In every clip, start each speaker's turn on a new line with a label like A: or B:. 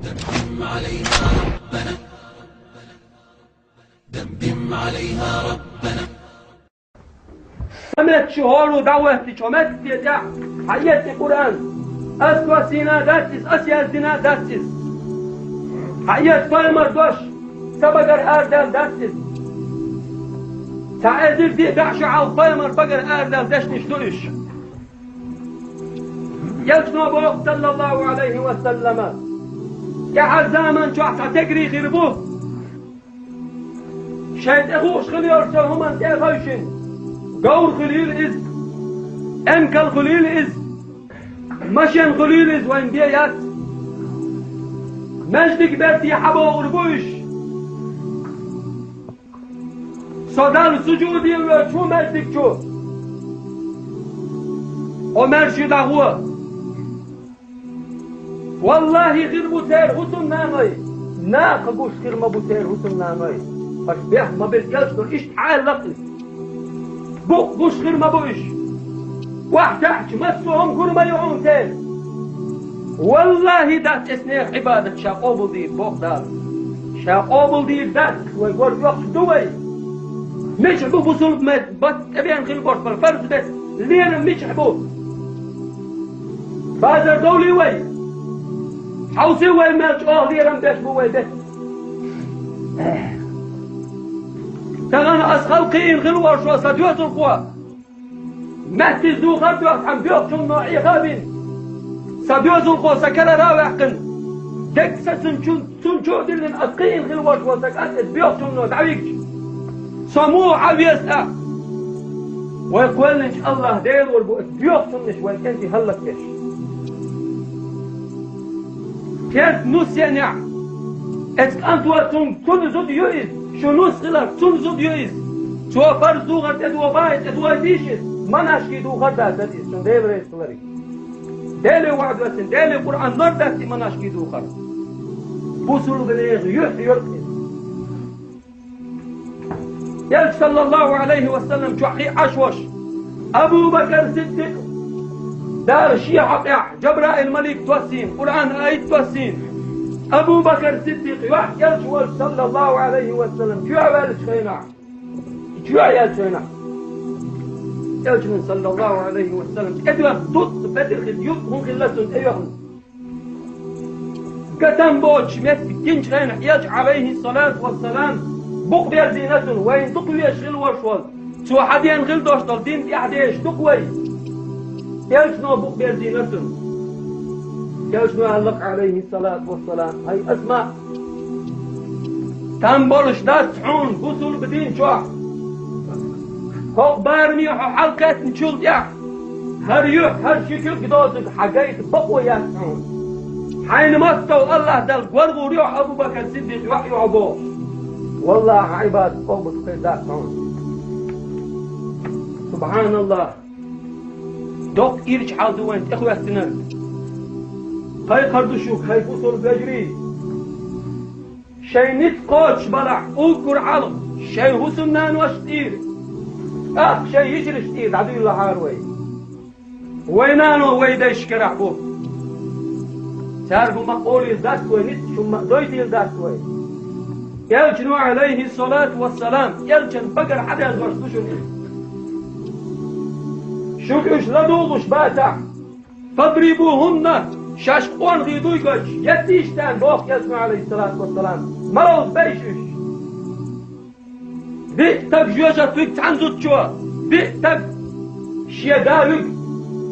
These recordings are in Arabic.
A: دمدم عليها ربنا، دمدم عليها ربنا.
B: 8 شهور ودعوتي شمت يتع حياتي قرآن أسوأ سينا داتس أسيا زنا داتس حيات فالمر دوش سبقر آردال داتس تعزل دي دعش على فالمر بقر آردال داش نشترش يجنو بوق صلى الله عليه وسلم يا عزاما شو تجري غربوه شايد اخوش خليور سوهم انت اخوشن قور خليل إز أنكل خليل إز مشين خليل إز وين بيات مجدك بيتي حبا غربوش صدر سجودي شو مجدك شو ومرشي دعوة والله غير بوتير حسن نامي ناق قوش غير ما بوتير حسن نامي فاشبيح ما بيتكلش دول إيش تعال لقل بوش غير ما بوش واحد تحت مسهم كل ما يعون تاني والله دات اسنيخ عبادة شاقوبل دي بوق دار شاقوبل دي دات ويقول يقص دوي مش عبو بوصل بس ابيان خير بورس بالفرز بس لينا مش عبو بازر دولي وي حوسي وي مالش لينا مباش بوي بس تغانا أسخل قيين غلوة شو صديوت القوى مهتز دو خرد وقت عم بيوقتون نوعي غابين صديوت القوى سكرا راوي عقن تكسا سنشو دلن أسقين غلوة شو سكرت بيوقتون نوع دعويكش سموع عبيسا ويقول لنش الله ديل والبوئت بيوقتون نش والكنتي هلك يش كيف نسينع اتك أنتواتون كل زود يؤيد شنو سغلر تنزو ديويز شو فرز دو غرد ادو بايت ادو ديشت مناش كي دو غرد داديس شن ديب ريس كلاري ديلي وعد وسن ديلي قرآن نرداتي مناش كي دو غرد بوصل بليغ يحي يرقز يلج صلى الله عليه وسلم شوحي عشوش أبو بكر صديق دار الشيعة قيع جبرائيل ملك توسين قرآن آيت توسين أبو بكر صديق يحكي صلى الله عليه وسلم شو عمل شينا شو عيال شينا يلجن صلى الله عليه وسلم أدوى ضد بدر خديوت هم خلصون أيوهم قدام بوش ميت كنش خينا يلج عليه الصلاة والسلام بقبير زينتون وين تقوي يشغل وشوال شو حد ينغل دوش دين دي أحد يشتقوي يلجنو بقبير زينتون يوشنو هلق عليه الصلاة والسلام هاي اسمع تنبرش دات حون غسل بدين شوح هو بارمي حلقات نشوف يا هر يوح هر شكل قدوزك حقايت بقوة يا حون حين مستو الله دل ورغو ريوح أبو بكر صديق وحي عبوش والله عباد قوبة خير دات حون سبحان الله دوك إيرش حالدو وانت إخوة سنر هاي قردشوك هاي فصل بجري شي نت قوش بلع اوكر علم شي حسنان وشتير شي يجري شتير عدو الله عاروي وينانو ويدايش كرعبو تعرفوا مقولي ذات كوي نت شو مقدويتي ذات كوي يلجنو عليه الصلاة والسلام يلجن بقر حدا يزورستوشن شوكش لدوغش باتع فاضربوهن شاش قوان غيدوي قوش يتيشتان بوق يسمع عليه الصلاة والسلام مروز بيشش بيكتب جوجة تويك تعنزو تشوى بيكتب شي داروك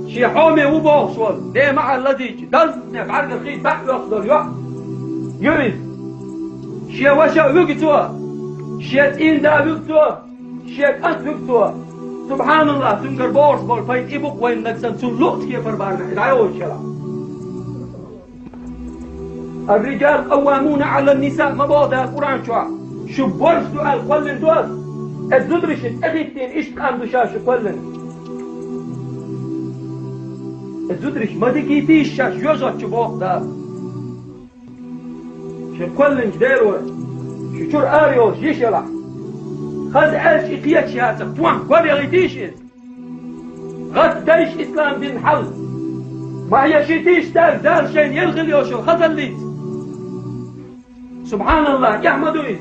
B: شي حومي وبوغ شوال دي مع اللذيج دل نفعرق الخيط بحث وأخضر يوح يريد شي وشا ويك توى شي تين داروك توى شي تأنتوك توى سبحان الله تنقر بورس بول فاين إبوك وين نكسن تنلوت كيف البارنا العيوه شلا الرجال قوامون على النساء ما بوضع القرآن شو بورس سؤال قلن دوز الزدرشت اغيتين ايش تقام دشاش قلن الزدرش ما ديكيتيش شاش يوزت شو بوضع شو قلن جديرو شو شور آريوش يشلح خذ عالش إقياك شهاتك توان قولي غيتيش غد دايش إسلام دين حل ما هي شيتيش دار شين يلغي اليوشو خذ الليت سبحان الله يحمدوا إيش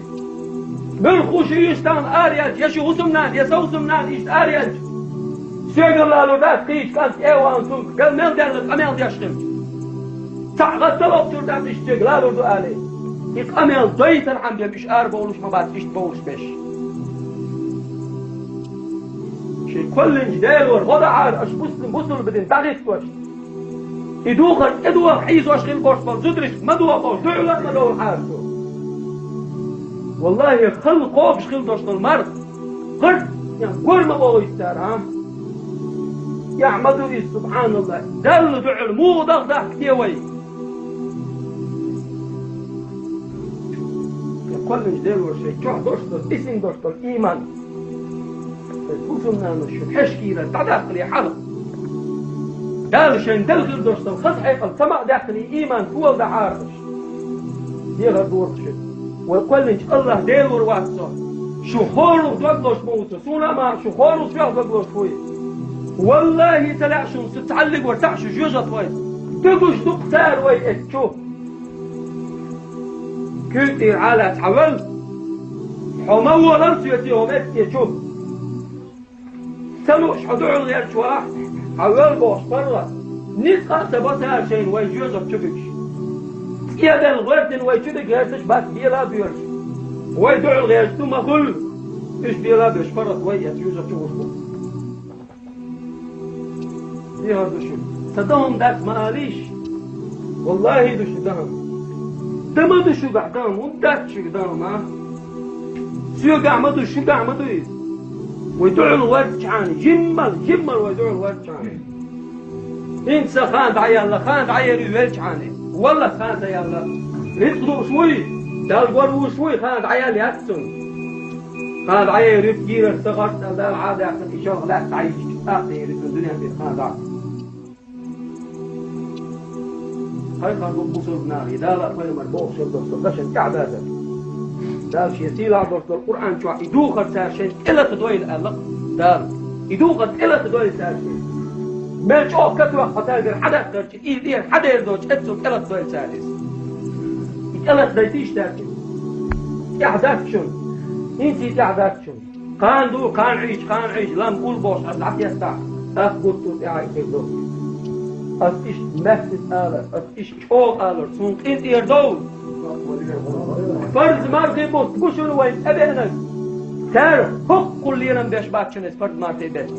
B: بالخوش يشتان آريج يشو سمنان يسو سمنان إيش آريج سيقر لالو دات قيش كانت إيوان سوك قال ميل دارلت أميل ديشتم تعغد طلب تردام إشتاق لالو دو آلي إيق أميل ضيطا عم يمش بولوش ما بعد إشت بولوش بيش شي كل جدال ورغضا عار أش بسل بدين تغيث كوش إدوخر إدوخ حيث واشغل بوش بل زدرش مدوه بوش دعوة مدوه حارسو والله خل قوب شغل دوشت المرض قرد يعني كل ما بوه يستار ها يعمدوا إيه سبحان الله دل دعل مو ضغضح كتيوي كل جدال ورشي جوح دوشت اسم دوشت الإيمان وصلنا نشوف حشكيلة داخلي حلق دال شين دلغل دوشت الخص حيقل سمع داخلي إيمان هو ده عارش ديغر دورشي وكلنج الله ديلور واسو شو خورو دوغلوش موسو سونا ما شو خورو سيح دوغلوش فوي والله تلعشو ستعلق ورتعشو جوجة وي تقوش دقتار وي اتشو كنتي على تحول حمو غلط يتيهم اتشو سنوش حدوع غير شواح حول بوش برا نسقى سبتها شين وي جوجة تشوفكش يا ده الغرد ويشدك هرتش بس بيلا بيرش ويدعو الغيرش ثم قل ايش بيلا بيرش فرط ويا تيوزر تشوفه دي هذا شو صدام داك ماليش والله دوش دام دم دوشو قعدام وداك شو قدام ها سيو قعمدو شو قعمدو ويدعو الورد شعاني جمل ويدعو الورد شعاني انسى خان عيال خان عيال يولد شعاني والله خانت يا الله رزقوا شوي ده القرب شوي خانت عيال يحسن خانت عيال يبكي ارتغرت ده العادة يحسن إشاغ لا تعيش أخي يريد الدنيا في خانت عيال هاي خانت بصر ناري ده لا كل مربوط شرط صدشن كعبادة ده شيء سيلا عبرت القرآن شو يدوخر ساشين إلا تدوي الألق ده يدوخر إلا تدوي ساشين ما شوف كتوى قتال حدا قرش إيدير حدا يردوش أتسوك إلا تدوي سادس إلا تدويتيش تاكل إعداد شن إنتي تعداد شن كان دو كان عيش لم قول بوش أصعب يستع أخبطو تعاي كيدو أصيش مهتس آلر أصيش شوق آلر سونك إنت يردوش فرز مرقي بوت بوشون وين أبينك تار حق كل يرم بيش باتشنس فرز مرقي بيش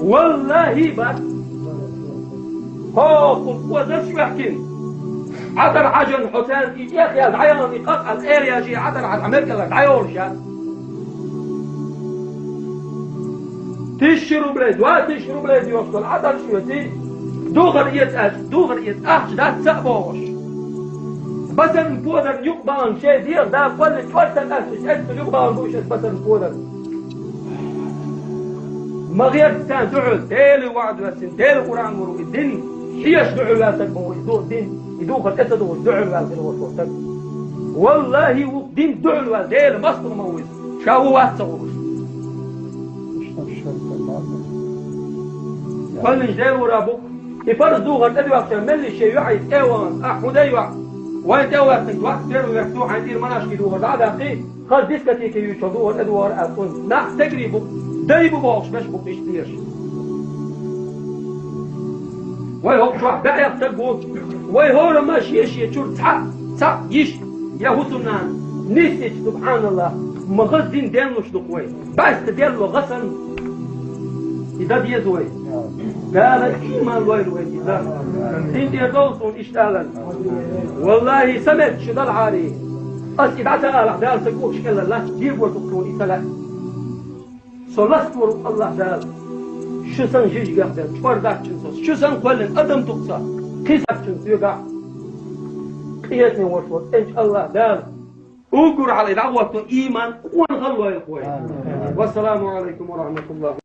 B: والله بس هو وزرش يحكي عدر عجن حسين يا أخي العيان يقطع الأريا جي عدر على أمريكا لك عيور شان تشرب بلاد وتشرب بلاد يوصل عدر شو يتي دوغر يتأخش ده تسأبوش بس الفودر يقبان شيء دير ده كل تورتن أسش أسش يقبان بوش بس الفودر ما غير تان دعو تيلي وعد وسن تيلي قرآن ورو الدين حيش دعو واسك بو يدو الدين يدوخ الأسد والدعو واسك وصوتك والله ودين دعو واسك مصر موز شاو واسك كل جدال ورابوك يفرز دوغر تدي وقت ملي الشيء يعيد ايوان احمد ايوان وانت ايوان تنتوقت تيرو يفتوح عندير مناشكي دوغر بعد اقي خل ديسكتيكي يشدوغر ادوار اكون نح تقريبو دايبو بوش باش بوك يشتيرش واي هو شو بقى يقتبو واي هو لما شيش شور تسع يش يا هوتنان نسيت سبحان الله مغزين دينلو شدو قوي بس تديرلو غسن إذا ديزوي قال إيمان وين إذا دين ديزوصون إشتالا والله سمت شدال عاري أسكت عسى آلح دال سكوش إلا الله جيب وتقرون إسلا صلست ورق الله دال شو سن جيج قهدن شوار داك جنسوس شو سن قولن أدم تقصى قيسك جنس يقع قيتني وشوط إن شاء الله دال أقر على دعوة إيمان ونغلوا يا إخوي والسلام عليكم ورحمة الله